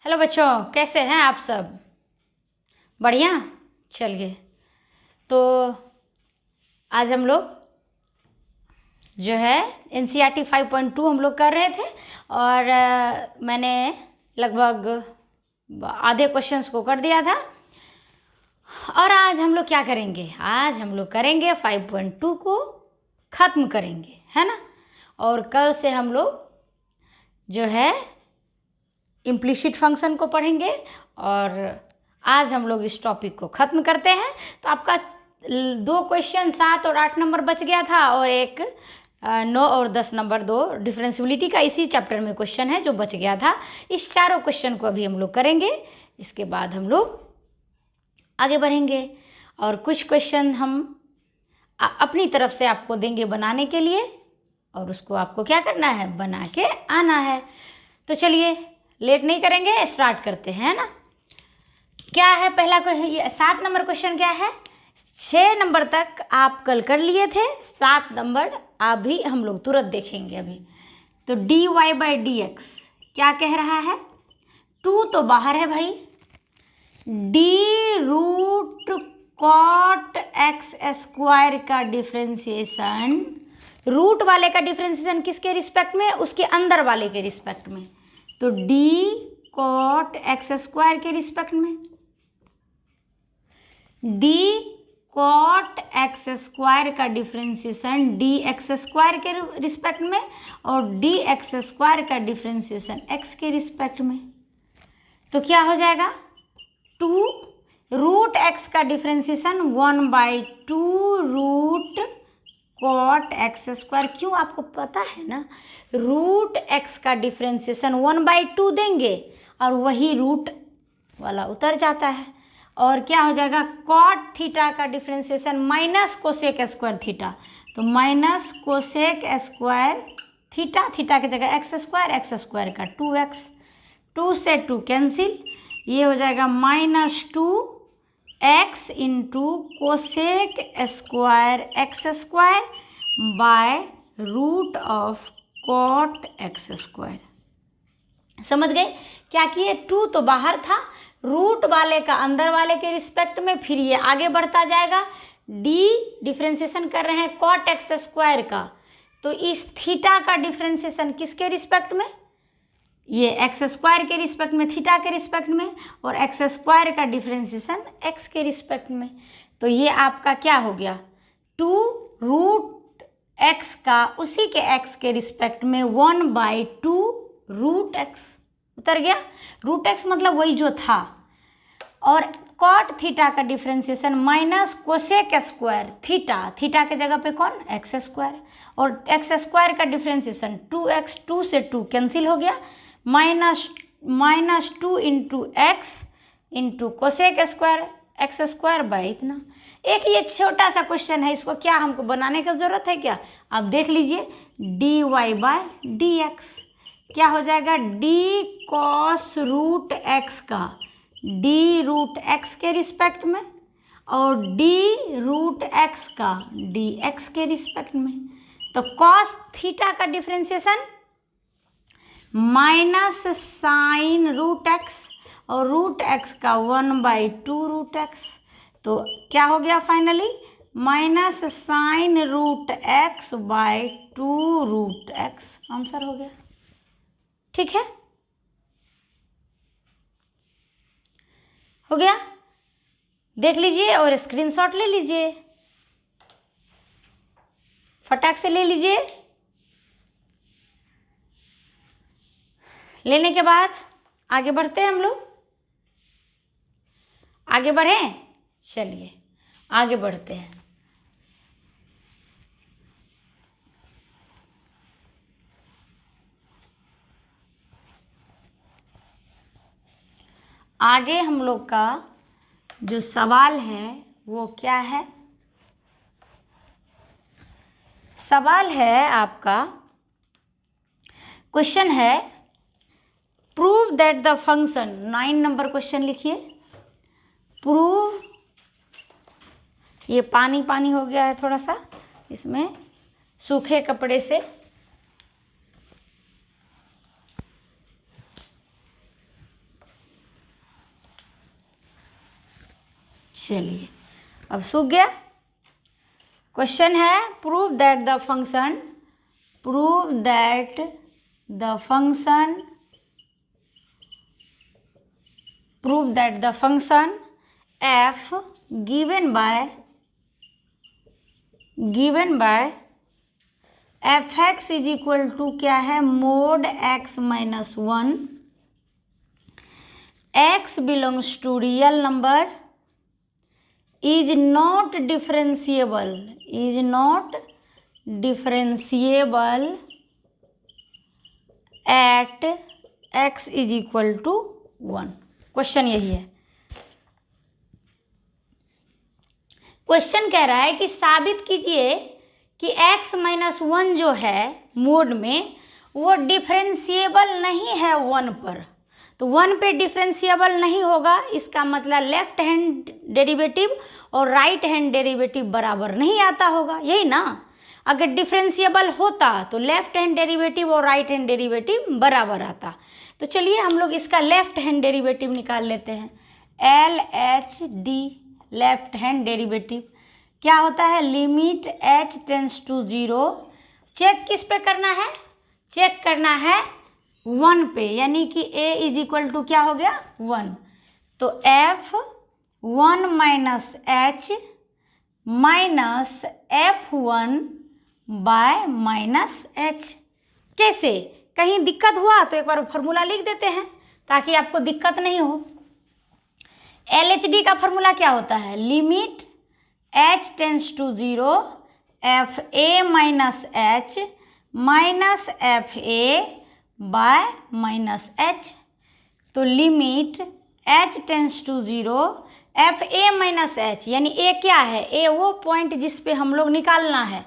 Hello बच्चों, कैसे हैं आप सब? बढ़िया। चलिए, तो आज हम लोग जो है NCERT 5.2 हम लोग कर रहे थे और मैंने लगभग आधे क्वेश्चंस को कर दिया था। और आज हम लोग क्या करेंगे? आज हम लोग करेंगे 5.2 को ख़त्म करेंगे, है ना। और कल से हम लोग जो है इम्प्लिसिट फंक्शन को पढ़ेंगे और आज हम लोग इस टॉपिक को ख़त्म करते हैं। तो आपका 2 क्वेश्चन 7 और 8 नंबर बच गया था और एक 9 और 10 नंबर 2 डिफरेंशियबिलिटी का इसी चैप्टर में क्वेश्चन है जो बच गया था। इस चारों क्वेश्चन को अभी हम लोग करेंगे, इसके बाद हम लोग आगे बढ़ेंगे और कुछ क्वेश्चन हम अपनी तरफ से आपको देंगे बनाने के लिए और उसको आपको क्या करना है, बना के आना है। तो चलिए लेट नहीं करेंगे, स्टार्ट करते हैं ना। क्या है पहला क्वेश्चन? 7 नंबर क्वेश्चन क्या है? 6 नंबर तक आप कल कर लिए थे, 7 नंबर अभी हम लोग तुरंत देखेंगे अभी। तो dy/dx क्या कह रहा है? 2 तो बाहर है भाई, d√cot x² का डिफ्रेंसिएशन, रूट वाले का डिफ्रेंसिएशन किसके रिस्पेक्ट में? उसके अंदर वाले के रिस्पेक्ट में। तो d⁴ x² के रिस्पेक्ट में, d⁴ x² का डिफ्रेंसिएशन dx² के रिस्पेक्ट में और dx² का डिफ्रेंसिएशन x के रिस्पेक्ट में। तो क्या हो जाएगा? 2√x का डिफ्रेंसिएशन 1/2√cot x²। क्यों? आपको पता है ना, √x का डिफ्रेंसिएशन 1/2 देंगे और वही रूट वाला उतर जाता है। और क्या हो जाएगा? cot थीटा का differentiation minus cosec square theta, तो minus cosec square theta, theta की जगह x² का 2x, 2 से 2 कैंसिल, ये हो जाएगा -2x into cosec square x² by √cot x²। समझ गए? क्या किए? 2 तो बाहर था, रूट वाले का अंदर वाले के रिस्पेक्ट में, फिर ये आगे बढ़ता जाएगा। d डिफ्रेंसिएशन कर रहे हैं cot x² का, तो इस थीटा का डिफ्रेंसिएशन किसके रिस्पेक्ट में? ये x² के रिस्पेक्ट में, थीटा के रिस्पेक्ट में, और x² का डिफ्रेंसिएशन x के रिस्पेक्ट में। तो ये आपका क्या हो गया? 2√x का उसी के x के रिस्पेक्ट में 1/2√x उतर गया। √x मतलब वही जो था, और cot थीटा का differentiation minus cosec square theta, theta के जगह पे कौन? x², और x² का डिफ्रेंसिएशन 2x, 2 से 2 कैंसिल हो गया, -2 into x into cosec square x² by इतना। एक ये छोटा सा क्वेश्चन है, इसको क्या हमको बनाने की ज़रूरत है क्या? आप देख लीजिए, dy/dx क्या हो जाएगा? d cos√x का d√x के रिस्पेक्ट में और d√x का dx के रिस्पेक्ट में। तो cos थीटा का डिफ्रेंसिएशन माइनस sin√x और √x का 1/2√x, तो क्या हो गया finally? Minus sin√x bye 2√x answer हो गया। ठीक है, हो गया। देख लीजिए और स्क्रीनशॉट ले लीजिए, फटाक से ले लीजिए। लेने के बाद आगे बढ़ते हैं हम लोग। आगे बढ़ें? चलिए आगे बढ़ते हैं। आगे हम लोग का जो सवाल है वो क्या है? सवाल है आपका, क्वेश्चन है prove that the function, 9 number question लिखिए। प्रूव, ये पानी पानी हो गया है थोड़ा सा, इसमें सूखे कपड़े से चलिए अब सूख गया। क्वेश्चन है prove that the function f given by fx is equal to क्या है, mod x minus 1, x belongs to real number, is not differentiable at x is equal to 1। Question यही है। क्वेश्चन कह रहा है कि साबित कीजिए कि x माइनस 1 जो है मोड में वो डिफरेंशिएबल नहीं है 1 पर। तो 1 पे डिफरेंशिएबल नहीं होगा, इसका मतलब लेफ्ट हैंड डेरिवेटिव और राइट हैंड डेरिवेटिव बराबर नहीं आता होगा, यही ना। अगर डिफरेंशिएबल होता तो लेफ्ट हैंड डेरिवेटिव और राइट हैंड डेरिवेटिव बराबर आता। तो चलिए हम लोग इसका लेफ्ट हैंड डेरिवेटिव निकाल लेते हैं। LHD लेफ्ट हैंड डेरिवेटिव क्या होता है, limit h tends to 0। Check किस पे करना है, चेक करना है 1 पे, यानी कि a इज इक्वल टू क्या हो गया 1। तो f1 minus h minus f1 by minus h। कैसे, कहीं दिक्कत हुआ तो एक बार फॉर्मूला लिख देते हैं ताकि आपको दिक्कत नहीं हो। LHD का फॉर्मूला क्या होता है, limit h tends to 0 fa minus h minus fa by minus h। तो limit h tends to 0 fa minus h, यानी a क्या है, a वो पॉइंट जिस पे हम लोग निकालना है।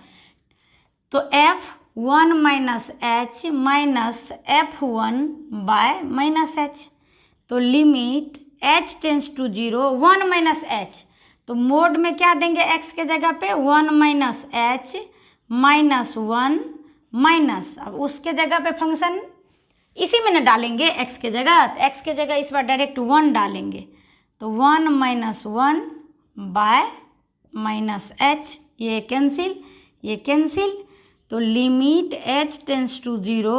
तो f1 minus h minus f1 by minus h। तो limit h tends to 0 1 minus h, तो मोड में क्या देंगे x के जगह पे 1 माइनस h माइनस 1 माइनस, अब उसके जगह पे फंक्शन इसी में न डालेंगे x के जगह, तो x के जगह इस बार डायरेक्ट 1 डालेंगे। तो 1 माइनस 1 बाय माइनस h, ये कैंसिल ये कैंसिल। तो limit h tends to 0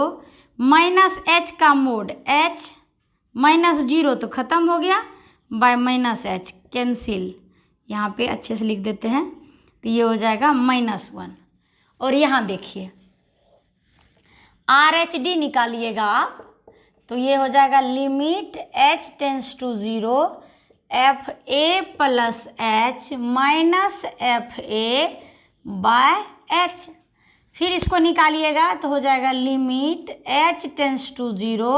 minus h का मोड h माइनस 0 तो ख़त्म हो गया, बाय माइनस h कैंसिल, यहाँ पे अच्छे से लिख देते हैं। तो ये हो जाएगा -1। और यहाँ देखिए RHD निकालिएगा आप, तो ये हो जाएगा limit h tends to 0 fa plus h minus fa by h। फिर इसको निकालिएगा तो हो जाएगा limit h tends to 0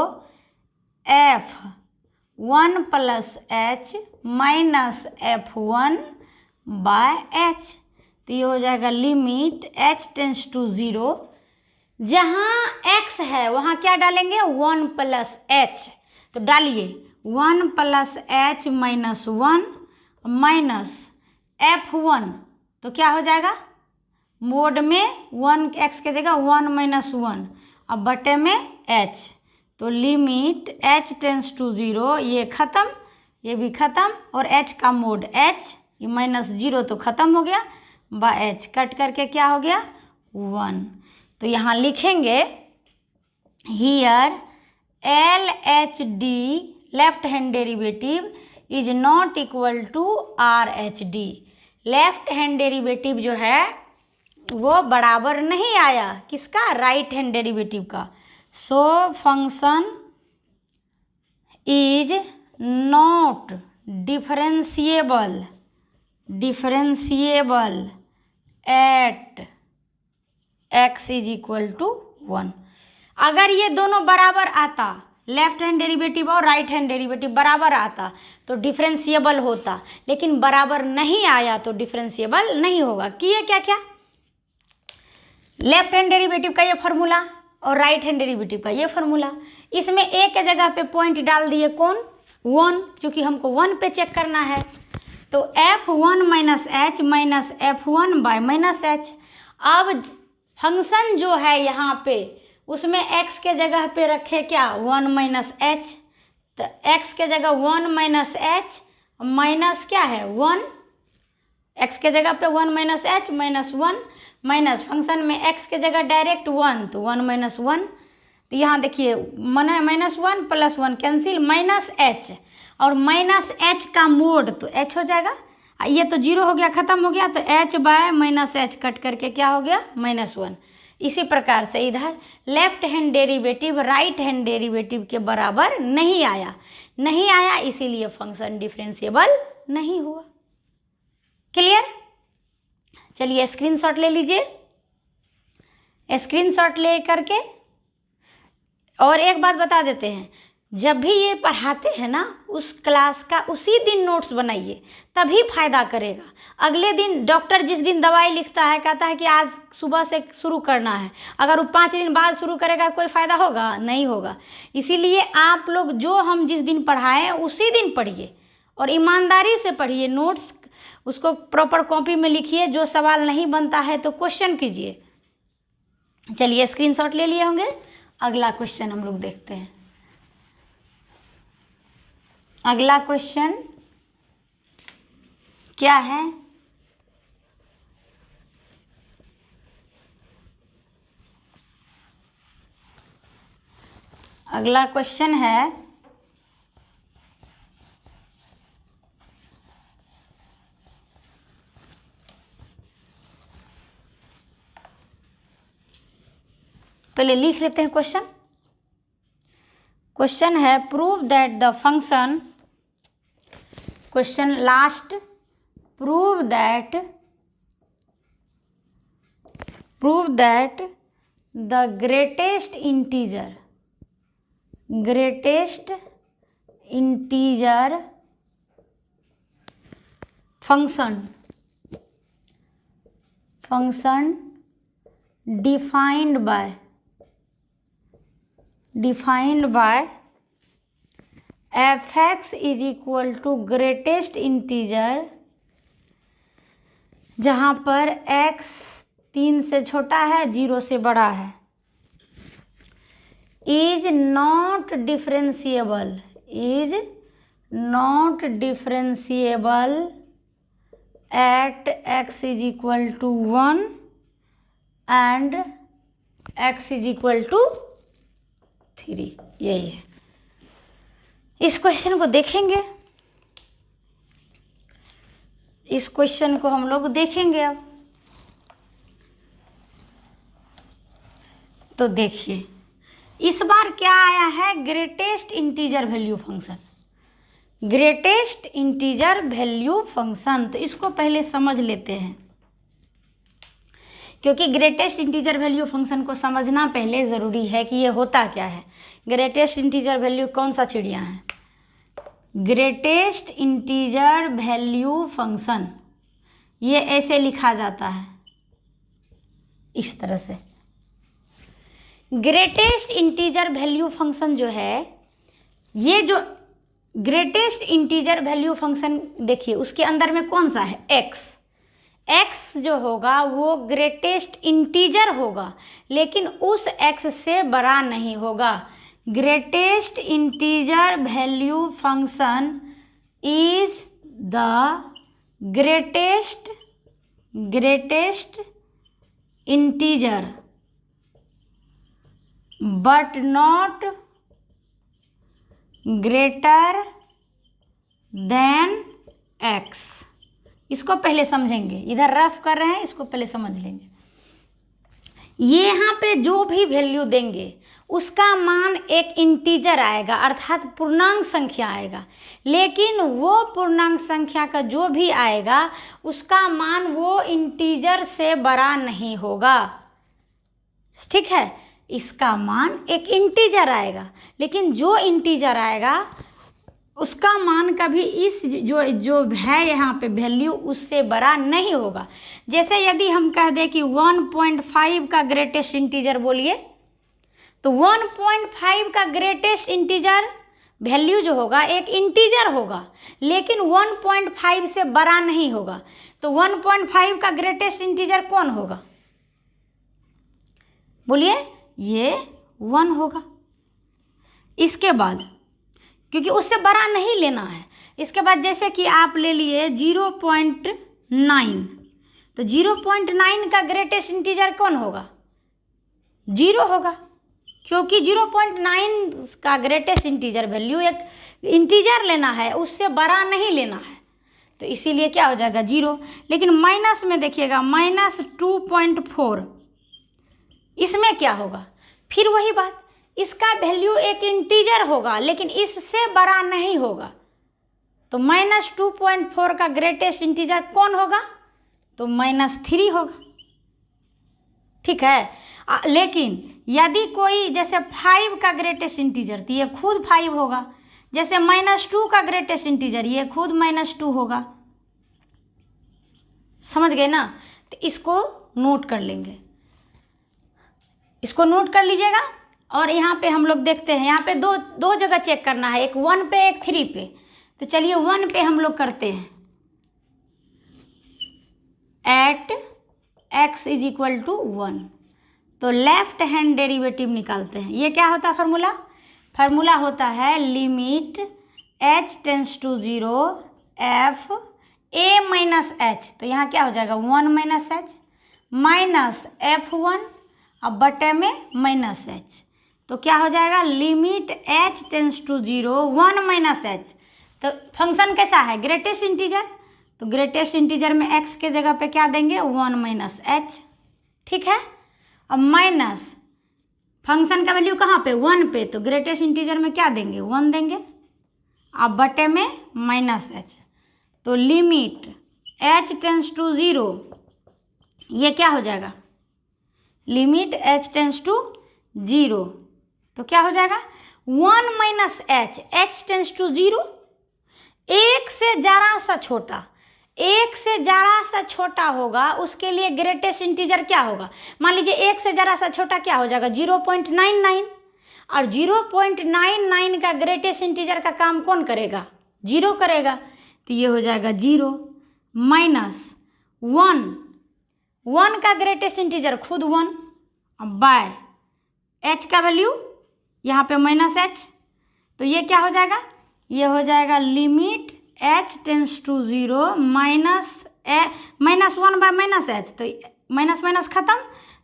f1 plus h minus f1 by h। तो ये हो जाएगा लिमिट h टेंस टू 0, जहाँ x है वहाँ क्या डालेंगे 1 प्लस h। तो डालिए 1 plus h minus 1 minus f1, तो क्या हो जाएगा मोड में 1 x के जगह 1 माइनस 1, अब बटे में h। तो लिमिट h टेंस टू 0, ये ख़त्म ये भी ख़त्म, और h का मोड h, ये माइनस 0 तो ख़त्म हो गया, बाय h कट करके क्या हो गया 1। तो यहाँ लिखेंगे here LHD left hand derivative is not equal to RHD। Left hand derivative जो है वो बराबर नहीं आया किसका, राइट हैंड डेरिवेटिव का। So function is not differentiable at x is equal to 1। अगर ये दोनों बराबर आता, लेफ्ट हैंड डेरिवेटिव और राइट हैंड डेरिवेटिव बराबर आता तो डिफरेंशिएबल होता, लेकिन बराबर नहीं आया तो डिफरेंशिएबल नहीं होगा। किए क्या क्या, लेफ्ट हैंड डेरिवेटिव का ये फार्मूला और राइट हैंड डेरिवेटिव का ये फार्मूला, इसमें a के जगह पे पॉइंट डाल दिए कौन 1, क्योंकि हमको 1 पे चेक करना है। तो f1 minus h minus f1 by minus h। अब फंक्शन जो है यहाँ पे उसमें x के जगह पे रखे क्या 1 माइनस h, तो x के जगह 1 माइनस h माइनस क्या है 1, x के जगह पे 1 minus H minus 1 minus function में x के जगह डायरेक्ट 1 तो 1 माइनस 1, तो यहाँ देखिए minus 1 plus 1 cancel minus H और माइनस एच का मोड तो एच हो जाएगा, ये तो जीरो हो गया खत्म हो गया तो H bye minus H cut करके क्या हो गया -1। इसी प्रकार से इधर left hand derivative right hand derivative के बराबर नहीं आया इसीलिए फंक्शन डिफरेंशिएबल नहीं हुआ। क्लियर? चलिए स्क्रीनशॉट ले लीजिए, स्क्रीनशॉट ले करके और एक बात बता देते हैं, जब भी ये पढ़ाते हैं ना उस क्लास का उसी दिन नोट्स बनाइए तभी फायदा करेगा। अगले दिन डॉक्टर जिस दिन दवाई लिखता है कहता है कि आज सुबह से शुरू करना है, अगर वो 5 दिन बाद शुरू करेगा कोई फ़ायदा होगा? नहीं होगा। इसीलिए आप लोग जो हम जिस दिन पढ़ाएं उसी दिन पढ़िए और ईमानदारी से पढ़िए, नोट्स उसको प्रॉपर कॉपी में लिखिए, जो सवाल नहीं बनता है तो क्वेश्चन कीजिए। चलिए स्क्रीनशॉट ले लिए होंगे, अगला क्वेश्चन हम लोग देखते हैं। अगला क्वेश्चन क्या है? अगला क्वेश्चन है पहले लिख लेते हैं क्वेश्चन। क्वेश्चन है prove that the function, question last, prove that the greatest integer function defined by f(x) is equal to greatest integer, जहाँ पर x 3 से छोटा है 0 से बड़ा है, is not differentiable at x is equal to 1 and x is equal to 3। यही है। इस क्वेश्चन को देखेंगे, इस क्वेश्चन को हम लोग देखेंगे अब। तो देखिए इस बार क्या आया है, greatest integer value function, greatest integer value function. तो इसको पहले समझ लेते हैं, क्योंकि ग्रेटेस्ट इंटीजर वैल्यू फंक्शन को समझना पहले ज़रूरी है कि ये होता क्या है। ग्रेटेस्ट इंटीजर वैल्यू कौन सा चिड़िया है? ग्रेटेस्ट इंटीजर वैल्यू फंक्शन, ये ऐसे लिखा जाता है इस तरह से। ग्रेटेस्ट इंटीजर वैल्यू फंक्शन जो है, ये जो ग्रेटेस्ट इंटीजर वैल्यू फंक्शन देखिए उसके अंदर में कौन सा है? x जो होगा वो ग्रेटेस्ट इंटीजर होगा, लेकिन उस x से बड़ा नहीं होगा। Greatest integer value function is the greatest integer but not greater than x। इसको पहले समझेंगे, इधर रफ कर रहे हैं, इसको पहले समझ लेंगे। ये यहाँ पे जो भी वैल्यू देंगे उसका मान एक इंटीजर आएगा, अर्थात पूर्णांक संख्या आएगा, लेकिन वो पूर्णांक संख्या का जो भी आएगा उसका मान वो इंटीजर से बड़ा नहीं होगा। ठीक है, इसका मान एक इंटीजर आएगा, लेकिन जो इंटीजर आएगा उसका मान कभी इस जो है यहाँ पे वैल्यू उससे बड़ा नहीं होगा। जैसे यदि हम कह दें कि 1.5 का ग्रेटेस्ट इंटीजर बोलिए, तो 1.5 का ग्रेटेस्ट इंटीजर वैल्यू जो होगा एक इंटीजर होगा, लेकिन 1.5 से बड़ा नहीं होगा। तो 1.5 का ग्रेटेस्ट इंटीजर कौन होगा? बोलिए, ये 1 होगा। इसके बाद क्योंकि उससे बड़ा नहीं लेना है, इसके बाद जैसे कि आप ले लिए 0.9, तो 0.9 का ग्रेटेस्ट इंटीजर कौन होगा? 0 होगा, क्योंकि 0.9 का ग्रेटेस्ट इंटीजर वैल्यू एक इंटीजर लेना है, उससे बड़ा नहीं लेना है, तो इसीलिए क्या हो जाएगा 0। लेकिन माइनस में देखिएगा -2.4, इसमें क्या होगा? फिर वही बात, इसका वैल्यू एक इंटीजर होगा लेकिन इससे बड़ा नहीं होगा, तो -2.4 का ग्रेटेस्ट इंटीजर कौन होगा? तो -3 होगा, ठीक है। लेकिन यदि कोई जैसे 5 का ग्रेटेस्ट इंटीजर, तो ये खुद 5 होगा, जैसे -2 का ग्रेटेस्ट इंटीजर, ये खुद -2 होगा, समझ गए ना? तो इसको नोट कर लेंगे, इसको नोट कर लीजिएगा। और यहाँ पे हम लोग देखते हैं, यहाँ पे दो जगह चेक करना है, एक 1 पे एक 3 पे। तो चलिए 1 पे हम लोग करते हैं, एट x = 1, तो लेफ्ट हैंड डेरिवेटिव निकालते हैं। ये क्या होता है फार्मूला? फार्मूला होता है limit h tends to 0 f a minus h, तो यहाँ क्या हो जाएगा 1 माइनस h माइनस f1 अब बटे में माइनस h, तो क्या हो जाएगा limit h tends to 0 1 minus h। तो फंक्शन कैसा है? ग्रेटेस्ट इंटीजर, तो ग्रेटेस्ट इंटीजर में x के जगह पे क्या देंगे 1 माइनस h, ठीक है। अब माइनस फंक्शन का वैल्यू कहाँ पे? 1 पे, तो ग्रेटेस्ट इंटीजर में क्या देंगे 1 देंगे, अब बटे में माइनस h, तो लिमिट h टेंस टू 0, ये क्या हो जाएगा लिमिट h टेंस टू 0, तो क्या हो जाएगा 1 माइनस h टेंस टू 0, एक से जरा सा छोटा, एक से जरा सा छोटा होगा उसके लिए ग्रेटेस्ट इंटीजर क्या होगा? मान लीजिए एक से जरा सा छोटा क्या हो जाएगा 0.99, और 0.99 का ग्रेटेस्ट इंटीजर का काम कौन करेगा? 0 करेगा, तो ये हो जाएगा 0 माइनस 1 का ग्रेटेस्ट इंटीजर खुद 1 बाय h का वैल्यू यहाँ पे -h, तो ये क्या हो जाएगा? ये हो जाएगा limit h tends to 0 -1 by -h, तो माइनस माइनस खत्म,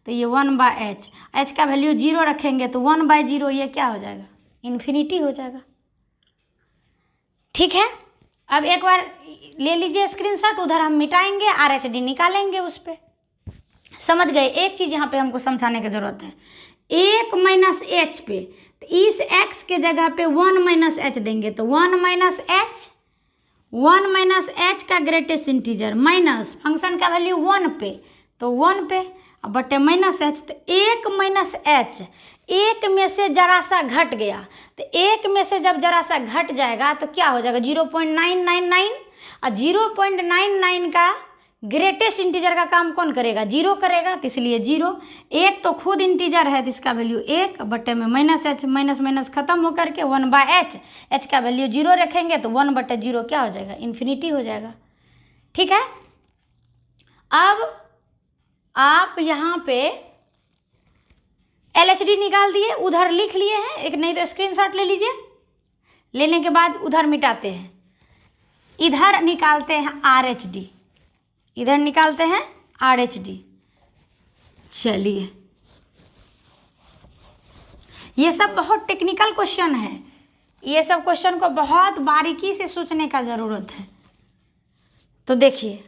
तो ये 1 बाय h का वैल्यू 0 रखेंगे तो 1 बाय 0 ये क्या हो जाएगा इन्फिनिटी हो जाएगा, ठीक है। अब एक बार ले लीजिए स्क्रीनशॉट, उधर हम मिटाएंगे, RHD निकालेंगे उस पर, समझ गए। एक चीज़ यहाँ पे हमको समझाने की ज़रूरत है, 1 माइनस h पे, तो इस x के जगह पे 1 माइनस h देंगे, तो 1 माइनस h का ग्रेटेस्ट इंटीजर माइनस फंक्शन का वैल्यू 1 पे, तो 1 पे अब बटे माइनस h, तो 1 माइनस h, एक में से जरा सा घट गया, तो एक में से जब जरा सा घट जाएगा तो क्या हो जाएगा 0.999, और 0.99 का ग्रेटेस्ट इंटीजर का काम कौन करेगा? 0 करेगा, तो इसलिए 0, एक तो खुद इंटीजर है तो इसका वैल्यू 1 बटे में माइनस h, माइनस माइनस खत्म होकर के 1 बाय h का वैल्यू 0 रखेंगे तो 1 बटे 0 क्या हो जाएगा इन्फिनिटी हो जाएगा, ठीक है। अब आप यहाँ पे LHD निकाल दिए, उधर लिख लिए हैं, एक नहीं तो स्क्रीनशॉट ले लीजिए, लेने के बाद उधर मिटाते हैं, इधर निकालते हैं RHD, इधर निकालते हैं RHD। चलिए, ये सब बहुत टेक्निकल क्वेश्चन है, ये सब क्वेश्चन को बहुत बारीकी से सोचने का ज़रूरत है। तो देखिए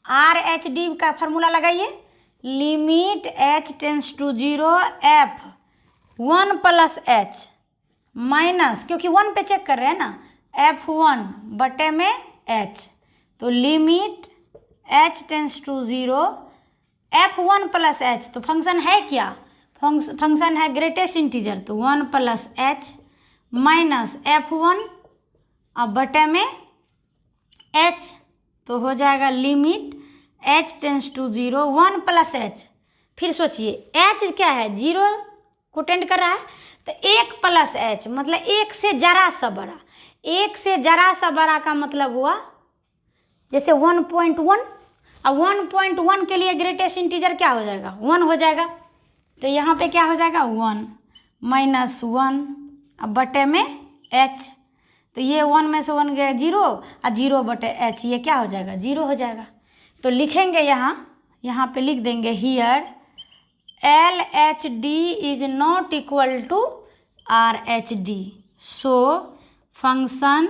RHD का फार्मूला लगाइए, limit h tends to 0 f 1 plus h minus, क्योंकि 1 पे चेक कर रहे हैं ना, f1 बटे में h, तो limit h tends to 0 f1 plus h, तो फंक्शन है क्या? फंक्शन है ग्रेटेस्ट इंटीजर, तो 1 प्लस h माइनस f1 अब बटे में h, तो हो जाएगा limit h tends to 0 1 plus h। फिर सोचिए h क्या है? 0 को टेंड कर रहा है, तो 1 प्लस h मतलब 1 से जरा सा बड़ा, 1 से जरा सा बड़ा का मतलब हुआ जैसे 1.1, अब 1.1 के लिए ग्रेटेस्ट इंटीजर क्या हो जाएगा 1 हो जाएगा, तो यहाँ पे क्या हो जाएगा 1 माइनस 1 अब बटे में h, तो ये 1 में से 1 गया 0 और 0/h, ये क्या हो जाएगा 0 हो जाएगा। तो लिखेंगे यहाँ पे लिख देंगे here LHD is not equal to RH_D, so function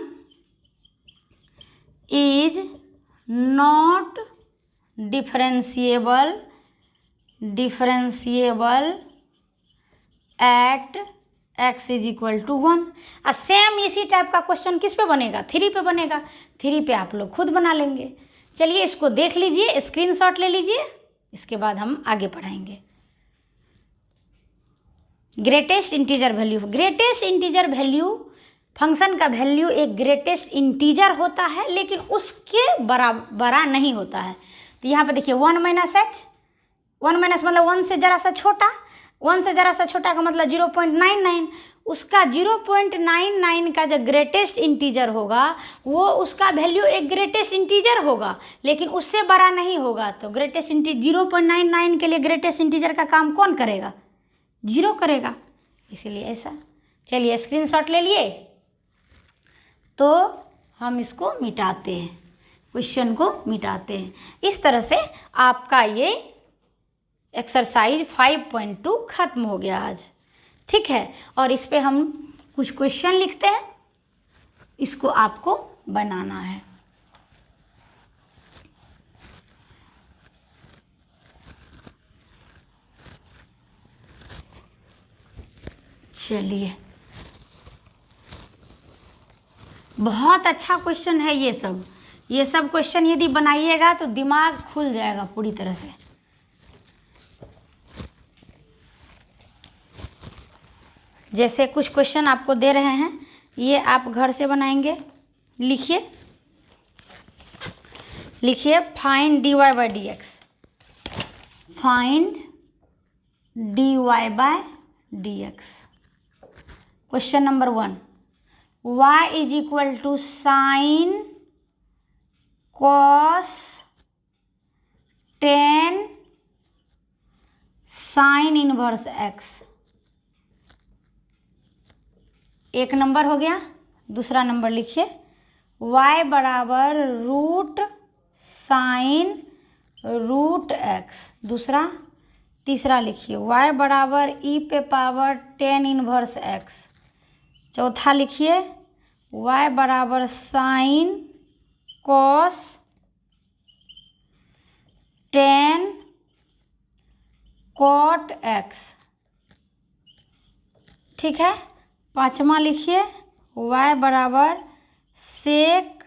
is not differentiable at x is equal to 1। Same इसी टाइप का क्वेश्चन किस पे बनेगा 3 पे बनेगा। 3 पे आप लोग खुद बना लेंगे। चलिए इसको देख लीजिए, स्क्रीनशॉट ले लीजिए, इसके बाद हम आगे पढ़ाएंगे। ग्रेटेस्ट इंटीजर वैल्यू, फंक्शन का वैल्यू एक ग्रेटेस्ट इंटीजर होता है लेकिन उसके बड़ा नहीं होता है। तो यहाँ पे देखिए 1 - h, 1 - मतलब 1 से ज़रा सा छोटा, 1 से ज़रा सा छोटा का मतलब 0.99, उसका 0.99 का जो ग्रेटेस्ट इंटीजर होगा वो उसका वैल्यू एक ग्रेटेस्ट इंटीजर होगा लेकिन उससे बड़ा नहीं होगा। तो ग्रेटेस्ट 0.99 के लिए ग्रेटेस्ट इंटीजर का काम कौन करेगा 0 करेगा, इसीलिए ऐसा। चलिए स्क्रीनशॉट ले लिए, तो हम इसको मिटाते हैं, क्वेश्चन को मिटाते हैं। इस तरह से आपका ये एक्सरसाइज 5.2 खत्म हो गया आज, ठीक है। और इस पे हम कुछ क्वेश्चन लिखते हैं, इसको आपको बनाना है। चलिए, बहुत अच्छा क्वेश्चन है ये सब क्वेश्चन यदि बनाइएगा तो दिमाग खुल जाएगा पूरी तरह से। जैसे कुछ क्वेश्चन आपको दे रहे हैं, ये आप घर से बनाएंगे। लिखिए find dy/dx, find dy/dx। Question number 1, y is equal to sine cos tan sine inverse x। एक नंबर हो गया। दूसरा नंबर लिखिए y बराबर रूट साइन रूट x। तीसरा लिखिए y बराबर e पे पावर tan इनवर्स x। चौथा लिखिए y बराबर sine cos tan cot x, ठीक है। पांचवा लिखिए y बराबर सेक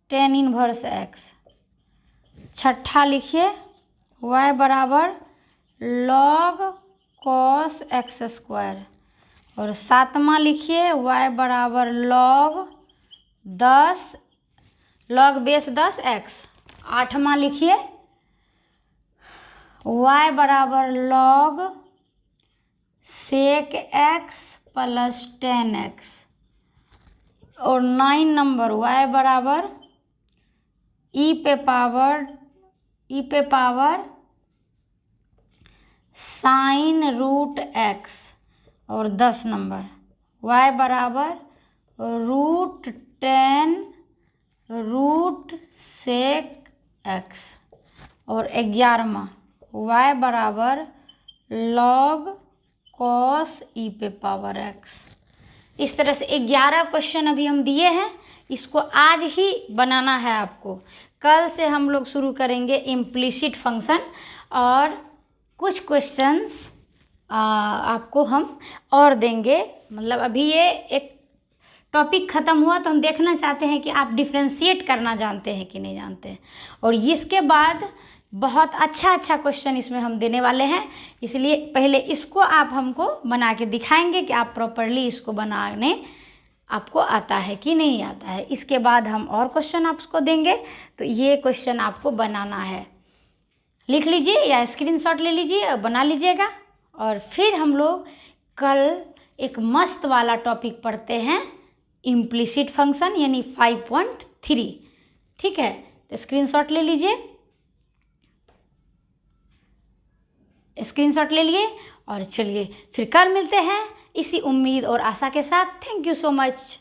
tan इनवर्स x। छठा लिखिए y बराबर log cos x²। और सातवां लिखिए y बराबर log बेस 10x। आठवां लिखिए y बराबर log sec x plus tan x। और 9 नंबर y बराबर e पे पावर साइन रूट x। और 10 नंबर y बराबर root tan root sec x। और 11वां y बराबर log cos e पे पावर x। इस तरह से 11 क्वेश्चन अभी हम दिए हैं, इसको आज ही बनाना है आपको। कल से हम लोग शुरू करेंगे इम्प्लिसिट फंक्शन, और कुछ क्वेश्चंस आपको हम और देंगे। मतलब अभी ये एक टॉपिक ख़त्म हुआ तो हम देखना चाहते हैं कि आप डिफ्रेंशिएट करना जानते हैं कि नहीं जानते हैं। और इसके बाद बहुत अच्छा क्वेश्चन इसमें हम देने वाले हैं, इसलिए पहले इसको आप हमको बना के दिखाएंगे कि आप प्रॉपरली इसको बनाने आपको आता है कि नहीं आता है। इसके बाद हम और क्वेश्चन आपको देंगे, तो ये क्वेश्चन आपको बनाना है। लिख लीजिए या स्क्रीनशॉट ले लीजिए और बना लीजिएगा। और फिर हम लोग कल एक मस्त वाला टॉपिक पढ़ते हैं, इम्प्लिसिट फंक्शन यानी 5.3, ठीक है। तो स्क्रीनशॉट ले लीजिए, स्क्रीनशॉट ले लिए। और चलिए फिर कल मिलते हैं इसी उम्मीद और आशा के साथ। Thank you so much.